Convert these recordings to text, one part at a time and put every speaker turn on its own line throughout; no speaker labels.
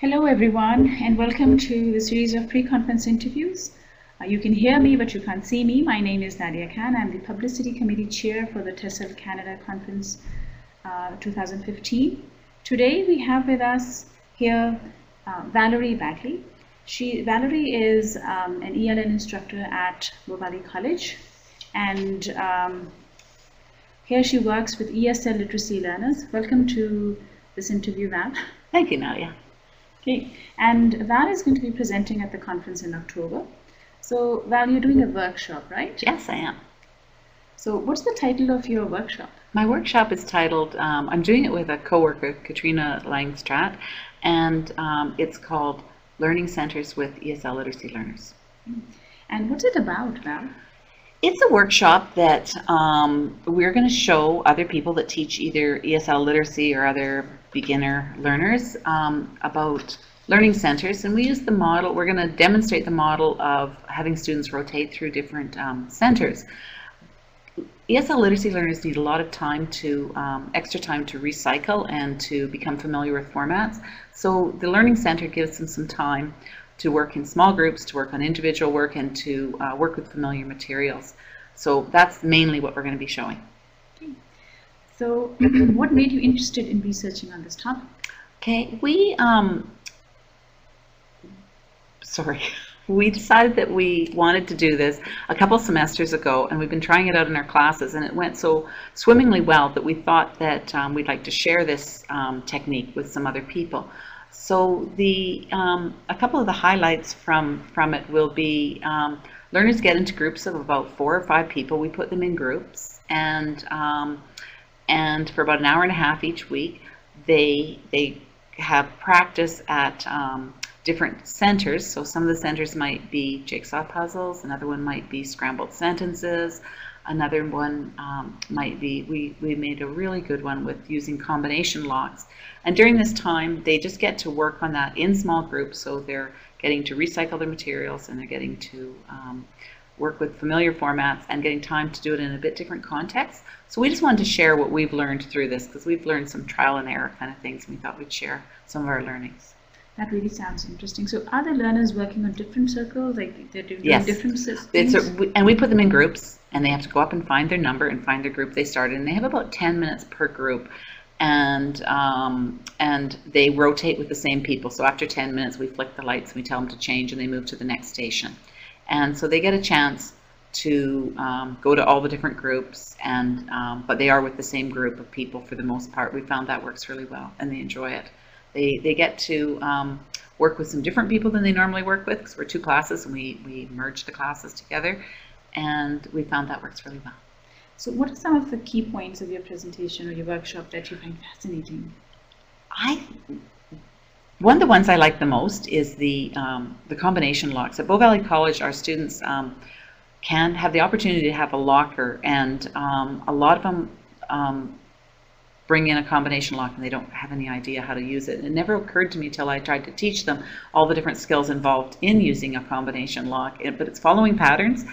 Hello everyone, and welcome to the series of pre-conference interviews. You can hear me, but you can't see me. My name is Nadia Khan. I'm the Publicity Committee Chair for the TESOL Canada Conference 2015. Today we have with us here Valerie Baggaley. Valerie is an ELN instructor at Valerie College, and here she works with ESL Literacy learners. Welcome to this interview, Val.
Thank you, Nadia.
Okay, and Val is going to be presenting at the conference in October. So Val, you're doing a workshop, right?
Yes, I am.
So what's the title of your workshop?
My workshop is titled, I'm doing it with a coworker, Katrina Derix-Langstraat, and it's called Learning Centers with ESL Literacy Learners.
And what's it about, Val?
It's a workshop that we're going to show other people that teach either ESL literacy or other beginner learners about learning centers, and we use the model. We're going to demonstrate the model of having students rotate through different centers. ESL literacy learners need a lot of time to, extra time to recycle and to become familiar with formats. So the Learning Center gives them some time to work in small groups, to work on individual work, and to work with familiar materials. So that's mainly what we're going to be showing.
Okay. So what made you interested in researching on this topic?
Okay, we decided that we wanted to do this a couple semesters ago, and we've been trying it out in our classes, and it went so swimmingly well that we thought that we'd like to share this technique with some other people. So a couple of the highlights from it will be learners get into groups of about 4 or 5 people. We put them in groups, and for about an hour and a half each week, they have practice at different centers. So some of the centers might be jigsaw puzzles, another one might be scrambled sentences, another one might be, we made a really good one with using combination locks. And during this time, they just get to work on that in small groups, so they're getting to recycle their materials, and they're getting to work with familiar formats and getting time to do it in a bit different context. So we just wanted to share what we've learned through this, because we've learned some trial and error kind of things, and we thought we'd share some of our learnings.
That really sounds interesting. So are the learners working on different circles, like they're doing
yes.
different things?
And we put them in groups, and they have to go up and find their number and find their group they started, and they have about 10 minutes per group, and they rotate with the same people. So after 10 minutes, we flick the lights and we tell them to change, and they move to the next station. And so they get a chance to go to all the different groups, and but they are with the same group of people for the most part. We found that works really well, and they enjoy it. They get to work with some different people than they normally work with, because we're 2 classes, and we merge the classes together, and we found that works really well.
So what are some of the key points of your presentation or your workshop that you find fascinating?
One of the ones I like the most is the combination locks. At Valley College, our students can have the opportunity to have a locker, and a lot of them bring in a combination lock and they don't have any idea how to use it. It never occurred to me till I tried to teach them all the different skills involved in using a combination lock, but it's following patterns.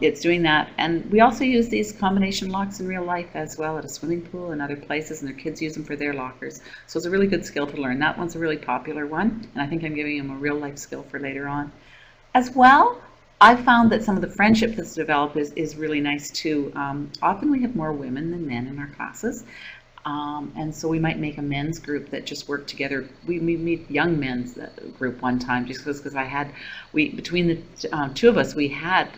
It's doing that, and we also use these combination locks in real life as well, at a swimming pool and other places, and their kids use them for their lockers. So it's a really good skill to learn. That one's a really popular one, and I think I'm giving them a real life skill for later on. As well, I've found that some of the friendship that's developed is really nice too. Often we have more women than men in our classes, and so we might make a men's group that just work together. We meet young men's group one time, just because between the 2 of us, we had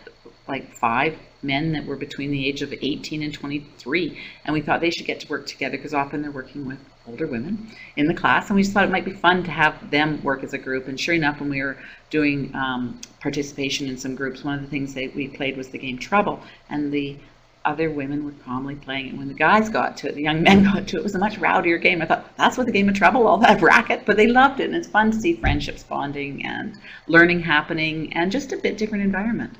like 5 men that were between the age of 18 and 23, and we thought they should get to work together, because often they're working with older women in the class, and we just thought it might be fun to have them work as a group. And sure enough, when we were doing participation in some groups, one of the things that we played was the game Trouble, and the other women were calmly playing it. When the guys got to it, the young men got to it, it was a much rowdier game. I thought, that's what the game of Trouble, all that racket, but they loved it, and it's fun to see friendships bonding and learning happening, and just a bit different environment.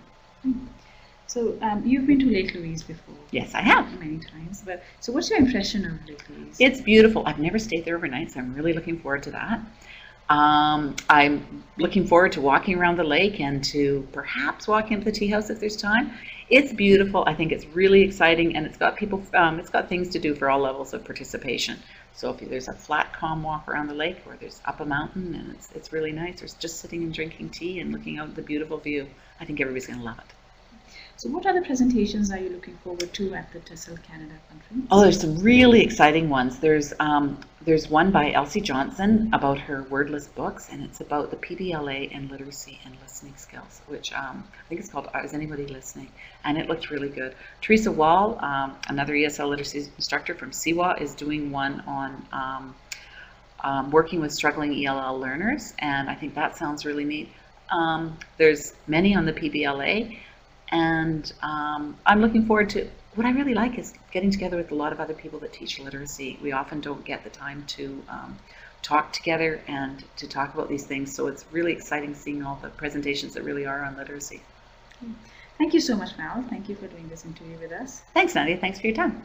So you've been to Lake Louise before?
Yes, I have.
Many times. But so what's your impression of Lake Louise?
It's beautiful. I've never stayed there overnight, so I'm really looking forward to that. I'm looking forward to walking around the lake and to perhaps walking up to the tea house if there's time. It's beautiful. I think it's really exciting, and it's got people. It's got things to do for all levels of participation. So if there's a flat, calm walk around the lake, or there's up a mountain and it's really nice, or it's just sitting and drinking tea and looking out at the beautiful view, I think everybody's going to love it.
So what other presentations are you looking forward to at the TESOL Canada conference?
Oh, there's some really exciting ones. There's one by Elsie Johnson about her wordless books, and it's about the PBLA and literacy and listening skills, which I think it's called Is Anybody Listening? And it looked really good. Teresa Wall, another ESL literacy instructor from CWA, is doing one on working with struggling ELL learners, and I think that sounds really neat. There's many on the PBLA, and I'm looking forward to, what I really like is getting together with a lot of other people that teach literacy. We often don't get the time to talk together and to talk about these things, so it's really exciting seeing all the presentations that really are on literacy.
Thank you so much, Val. Thank you for doing this interview with us.
Thanks, Nadia. Thanks for your time.